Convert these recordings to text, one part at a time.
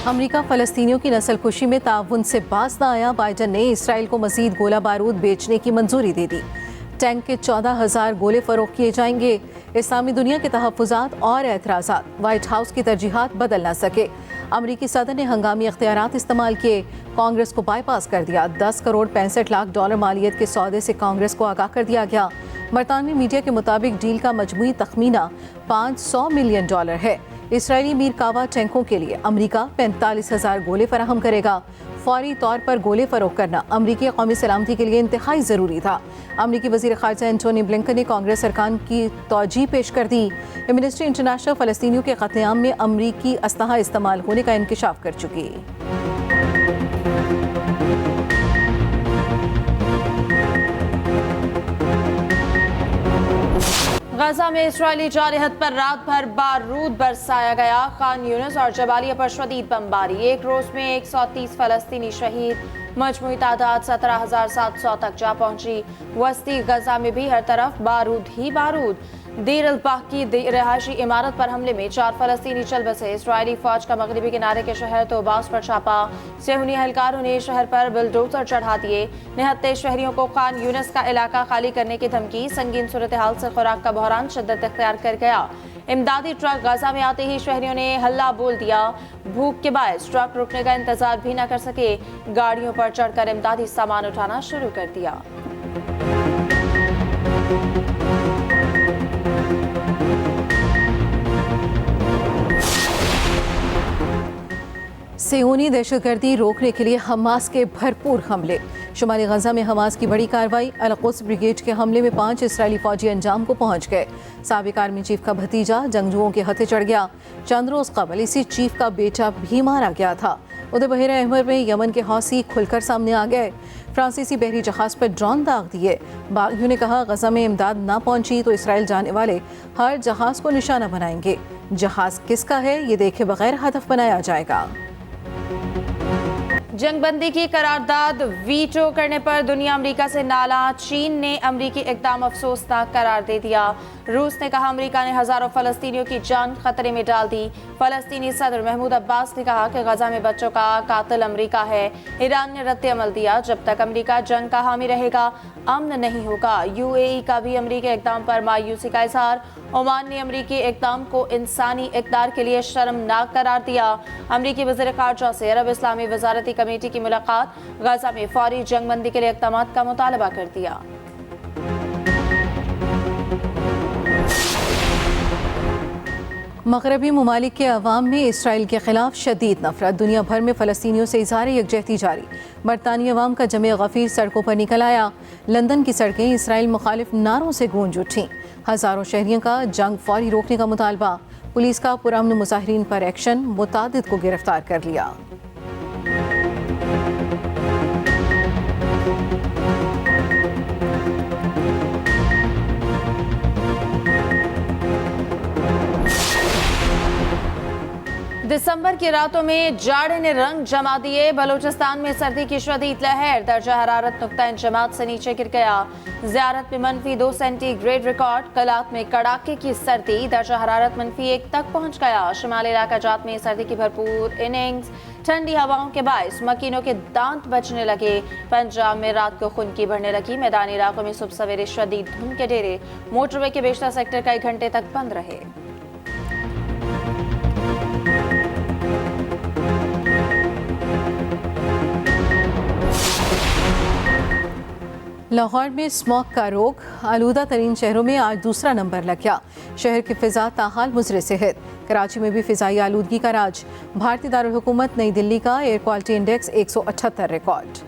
अमरीका फ़लस्तीनियों की नस्लकुशी में ताउन से बाज न आया। बाइडन ने इसराइल को मज़ीद गोला बारूद बेचने की मंजूरी दे दी। टैंक के 14,000 गोले फ़रोख्त किए जाएंगे। इस्लामी दुनिया के तहफ़्फ़ुज़ात और एतराज़ात, वाइट हाउस की तरजीहात बदल न सके। अमरीकी सदर ने हंगामी इख्तियारात इस्तेमाल किए, कांग्रेस को बाईपास कर दिया। 10 करोड़ 65 लाख डॉलर मालियत के सौदे से कांग्रेस को आगाह कर दिया गया। बरतानवी मीडिया के मुताबिक डील का मजमूई तखमीना $500 मिलियन है। इसराइली मीरकावा टैंकों के लिए अमरीका 45,000 गोले फराहम करेगा। फौरी तौर पर गोले फरोख्त करना अमरीकी कौमी सलामती के लिए इंतहाई ज़रूरी था। अमरीकी वज़ीर ख़ारिजा एंटोनी ब्लिंकन ने कांग्रेस अरकान की तौजीह पेश कर दी। मिनिस्ट्री इंटरनेशनल फ़लस्तीनियों के क़त्लेआम में अमरीकी असलहा इस्तेमाल होने का इंकशाफ कर चुकी। गजा में इस्राएली जारहत पर रात भर बारूद बरसाया गया। खान यूनिस और जबालिया पर शदीद बमबारी। एक रोज में 130 फ़लस्तीनी शहीद। मजमूई तादाद 17,700 तक जा पहुंची। वस्ती गजा में भी हर तरफ बारूद ही बारूद। देर अल-बाह की रहायशी इमारत पर हमले में 4 फ़लस्तीनी चल बसे। इसराइली फौज का मगरबी किनारे के शहर तोबास पर छापा। सेहूनी एहलकारों ने शहर पर बुलडोजर चढ़ा दिए। निहत्ते शहरियों को खान यूनिस का इलाका खाली करने की धमकी। संगीन सूरत हाल से खुराक का बहरान शिद्दत इख्तियार कर गया। इमदादी ट्रक गजा में आते ही शहरियों ने हल्ला बोल दिया। भूख के बायस ट्रक रुकने का इंतजार भी न कर सके। गाड़ियों पर चढ़कर इमदादी सामान उठाना शुरू कर दिया। सेहूनी दहशतगर्दी रोकने के लिए हमास के भरपूर हमले। शुमाली गजा में हमास की बड़ी कार्रवाई। अल-कुद्स ब्रिगेड के हमले में 5 इसराइली फौजी अंजाम को पहुंच गए। साबिक आर्मी चीफ का भतीजा जंगजुओं के हथे चढ़ गया। चंद रोज कबल इसी चीफ का बेटा भी मारा गया था। उधर बहरा अहमर में यमन के हौसी खुलकर सामने आ गए। फ्रांसीसी बहरी जहाज पर ड्रोन दाग दिए। बागियों ने कहा गजा में इमदाद ना पहुंची तो इसराइल जाने वाले हर जहाज को निशाना बनाएंगे। जहाज किसका है ये देखे बगैर हदफ बनाया जाएगा। जंगबंदी की करारदाद वीटो करने पर दुनिया अमेरिका से नाला। चीन ने अमेरिकी इक़दाम अफसोसनाक करार दे दिया। रूस ने कहा अमेरिका ने हजारों फ़लस्तीनियों की जान खतरे में डाल दी। फ़लस्तीनी सदर महमूद अब्बास ने कहा कि गजा में बच्चों का कातिल अमेरिका है। ईरान ने रद्द अमल दिया, जब तक अमेरिका जंग का हामी रहेगा अमन नहीं होगा। यूएई का भी अमेरिकी इक़दाम पर मायूसी का इजहार। ओमान ने अमेरिकी इक़दाम को इंसानी इक़दार के लिए शर्मनाक करार दिया। अमेरिकी वज़ीर ख़ारिजा से अरब इस्लामी वज़ारती कमेटी की मुलाकात। गजा में फौरी जंगबंदी के लिए इक़दामात का मुतालबा कर दिया। मगरबी ममालिक के अवाम में इसराइल के खिलाफ शदीद नफरत। दुनिया भर में फ़लस्तीनियों से इज़हार यकजहती जारी। बरतानी अवाम का जमे गफ़ीर सड़कों पर निकल आया। लंदन की सड़कें इसराइल मुखालिफ नारों से गूंज उठी। हज़ारों शहरियों का जंग फौरी रोकने का मुतालबा। पुलिस का पुरअमन मुज़ाहिरीन पर एक्शन। मुतादिद को गिरफ्तार कर लिया। दिसंबर की रातों में जाड़े ने रंग जमा दिए। बलूचिस्तान में सर्दी की शदीद लहर। दर्जा हरारत नुक्ता इंजमात से नीचे गिर गया। ज़ियारत में -2 सेंटीग्रेड रिकॉर्ड। कलात में कड़ाके की सर्दी। दर्जा हरारत -1 तक पहुंच गया। शुमाली इलाका जात में सर्दी की भरपूर इनिंग्स। ठंडी हवाओं के बायस मकीनों के दांत बचने लगे। पंजाब में रात को खुनकी बढ़ने लगी। मैदानी इलाकों में सुबह सवेरे शदीद धुंध के डेरे। मोटरवे के बेशतर सेक्टर कई घंटे तक बंद रहे। लाहौर में स्मॉग का रोग। आलूदा तरीन शहरों में आज दूसरा नंबर लग गया। शहर की फिजा ताहाल मुजरे सेहत। कराची में भी फिजाई आलूदगी का राज। भारतीय दारुल हुकूमत नई दिल्ली का air quality index 178 record.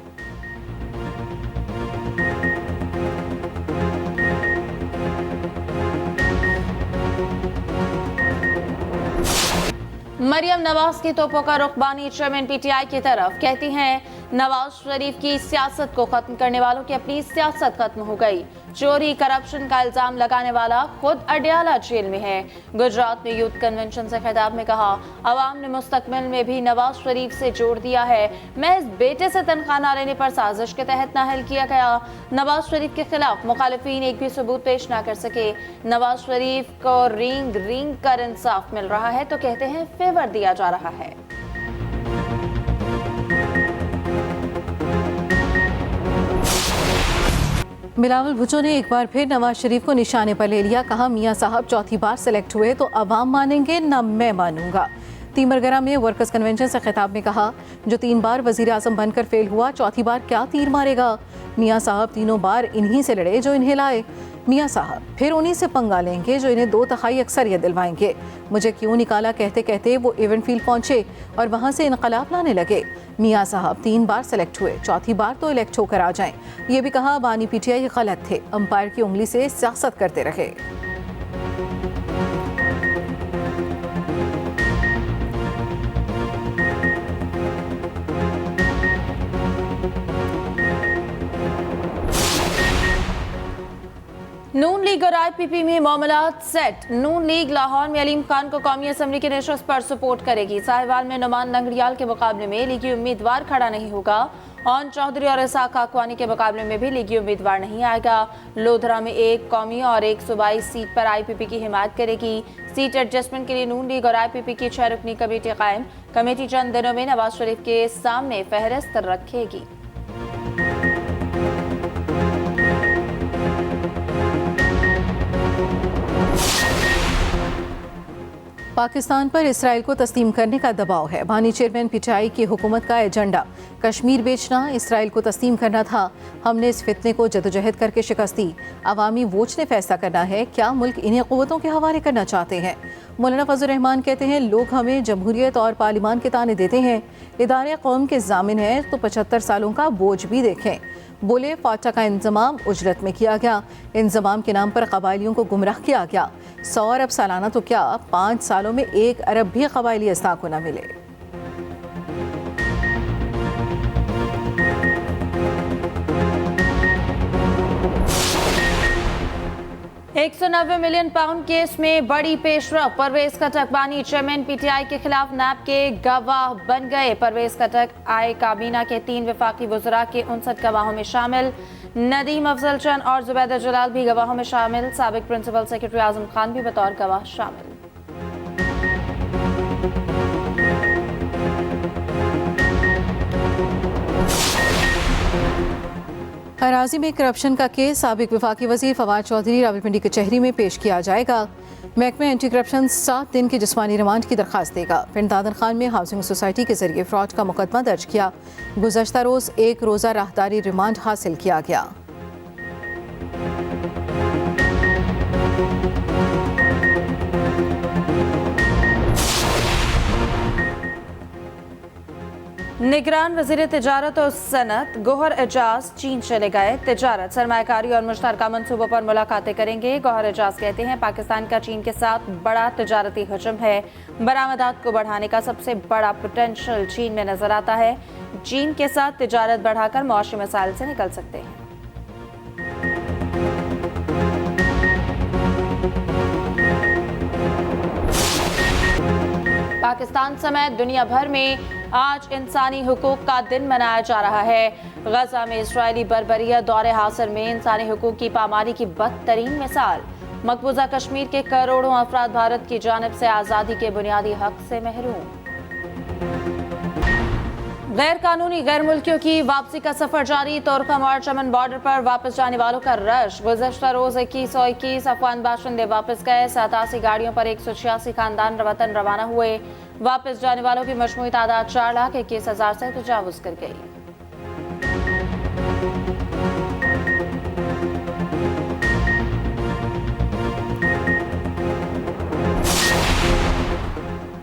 Maryam Nawaz की तोपों का रुख बानी चेयरमैन पीटीआई की तरफ। कहती हैं नवाज शरीफ की सियासत को खत्म करने वालों की अपनी सियासत खत्म हो गई। चोरी करप्शन का इल्जाम लगाने वाला खुद अडयाला जेल में है। गुजरात में यूथ कन्वेंशन से खिताब में कहा अवाम ने मुस्तकबिल में भी नवाज शरीफ से जोड़ दिया है। महज बेटे से तनख्वाह न लेने पर साजिश के तहत नाअहल किया गया। नवाज शरीफ के खिलाफ मुखालिफिन एक भी सबूत पेश न कर सके। नवाज शरीफ को रिंग कर इंसाफ मिल रहा है तो कहते हैं फेवर दिया जा रहा है। बिलावल भुट्टो ने एक बार फिर नवाज शरीफ को निशाने पर ले लिया। कहा, मियां साहब चौथी बार सेलेक्ट हुए तो अवाम मानेंगे न मैं मानूंगा। तीमरगरा में वर्कर्स कन्वेंशन से खिताब में कहा, जो 3 बार वजीर आजम बनकर फेल हुआ, चौथी बार क्या तीर मारेगा। मियां साहब तीनों बार इन्हीं से लड़े जो इन्हें लाए। मियां साहब फिर उन्हीं से पंगा लेंगे जो इन्हें 2/3 अक्सरियत दिलवाएंगे। मुझे क्यों निकाला कहते कहते वो इवेंट फील्ड पहुंचे और वहां से इनकलाब लाने लगे। मियां साहब 3 बार सेलेक्ट हुए, चौथी बार तो इलेक्ट होकर आ जाएं। ये भी कहा, बानी पीटीआई गलत थे, अंपायर की उंगली से सियासत करते रहे। नून लीग और आईपीपी में मामलात सेट। नून लीग लाहौर में अलीम खान को कौमी असम्बली की नशस्त पर सपोर्ट करेगी। साहिवाल में नुमान लंगड़ियाल के मुकाबले में लीगी उम्मीदवार खड़ा नहीं होगा। ऑन चौधरी और इसाक खाकवानी के मुकाबले में भी लीगी उम्मीदवार नहीं आएगा। लोधरा में एक कौमी और एक सूबाई सीट पर आईपीपी की हिमायत करेगी। सीट एडजस्टमेंट के लिए नून लीग और आईपीपी की 6 रुकनी कमेटी कायम। कमेटी चंद दिनों में नवाज शरीफ के सामने फहरिस्त रखेगी। पाकिस्तान पर इसराइल को तस्लीम करने का दबाव है। बानी चेयरमैन पीटीआई की हुकूमत का एजेंडा कश्मीर बेचना, इसराइल को तस्लीम करना था। हमने इस फितने को जदोजहद करके शिकस्त दी। अवामी वोट ने फैसला करना है क्या मुल्क इन्हीं क़ुव्वतों के हवाले करना चाहते हैं। मौलाना फजल रहमान कहते हैं, लोग हमें जमहूरियत और पार्लिमान के ताने देते हैं। इदारे कौम के ज़ामिन हैं तो 75 सालों का बोझ भी देखें। बोले, फाटा का इंतज़ाम उजरत में किया गया। इंतज़ाम के नाम पर कबायलियों को गुमराह किया गया। 100 अरब सालाना तो क्या 5 सालों में 1 अरब भी कबायली अस्ताक को न मिले। 190 मिलियन पाउंड केस में बड़ी पेशरफ। परवेज खटक बानी चेयरमैन पीटीआई के खिलाफ नैब के गवाह बन गए। परवेज खटक आए काबीना के 3 वफाकी वज़रा के 59 गवाहों में शामिल। नदीम अफजल चंद और जुबैदा जलाल भी गवाहों में शामिल। साबिक प्रिंसिपल सेक्रेटरी आजम खान भी बतौर गवाह शामिल। अराजी में करप्शन का केस साबिक वफाकी वजीर फवाद चौधरी रावलपिंडी कचहरी में पेश किया जाएगा। महकमा एंटी करप्शन 7 दिन के जिस्मानी रिमांड की दरख्वास्त देगा। पिंड दादर खान में हाउसिंग सोसाइटी के जरिए फ्रॉड का मुकदमा दर्ज किया। गुज़श्ता रोज़ 1 रोज़ा राहदारी रिमांड हासिल किया गया। निगरान वज़ीर तिजारत और सनत गौहर एजाज चीन चले गए। तिजारत, सरमायाकारी और मुश्तरका मंसूबों पर मुलाकातें करेंगे। गौहर एजाज कहते हैं, पाकिस्तान का चीन के साथ बड़ा तिजारती हजम है। बरामदात को बढ़ाने का सबसे बड़ा पोटेंशियल चीन में नजर आता है। चीन के साथ तिजारत बढ़ाकर मौशी मसाइल से निकल सकते हैं। पाकिस्तान समेत दुनिया भर में आज इंसानी हुकूक का दिन मनाया जा रहा है। गजा में इस्राइली बर्बरियत दौरे हासिल में इंसानी हुकूक की पामारी की बदतरीन मिसाल। मकबूजा कश्मीर के करोड़ों अफराद भारत की जानिब से आज़ादी के बुनियादी हक से महरूम। गैर कानूनी गैर मुल्कियों की वापसी का सफर जारी। तोरखम और चमन बॉर्डर पर वापस जाने वालों का रश। गुज़श्ता रोज 2121 अफगान बाशिंदे वापस गए। 87 गाड़ियों पर 186 खानदान वतन रवाना हुए। वापस जाने वालों की मजमूई तादाद 4,21,000 से तजावुज कर गई।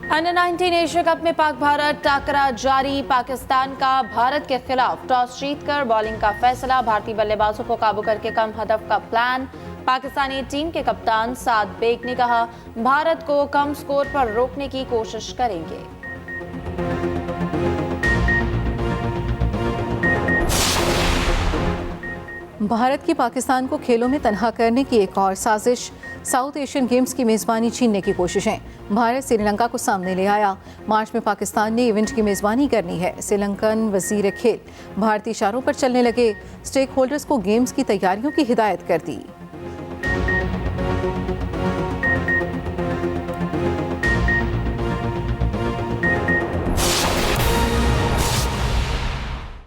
अंडर 19 एशिया कप में पाक भारत टाकरा जारी। पाकिस्तान का भारत के खिलाफ टॉस जीतकर बॉलिंग का फैसला। भारतीय बल्लेबाजों को काबू करके कम हदफ का प्लान। पाकिस्तानी टीम के कप्तान साद बेग ने कहा, भारत को कम स्कोर पर रोकने की कोशिश करेंगे। भारत की पाकिस्तान को खेलों में तनहा करने की एक और साजिश। साउथ एशियन गेम्स की मेज़बानी छीनने की कोशिशें। भारत श्रीलंका को सामने ले आया। मार्च में पाकिस्तान ने इवेंट की मेज़बानी करनी है। श्रीलंकन वज़ीर खेल भारतीय इशारों पर चलने लगे। स्टेक होल्डर्स को गेम्स की तैयारियों की हिदायत कर दी।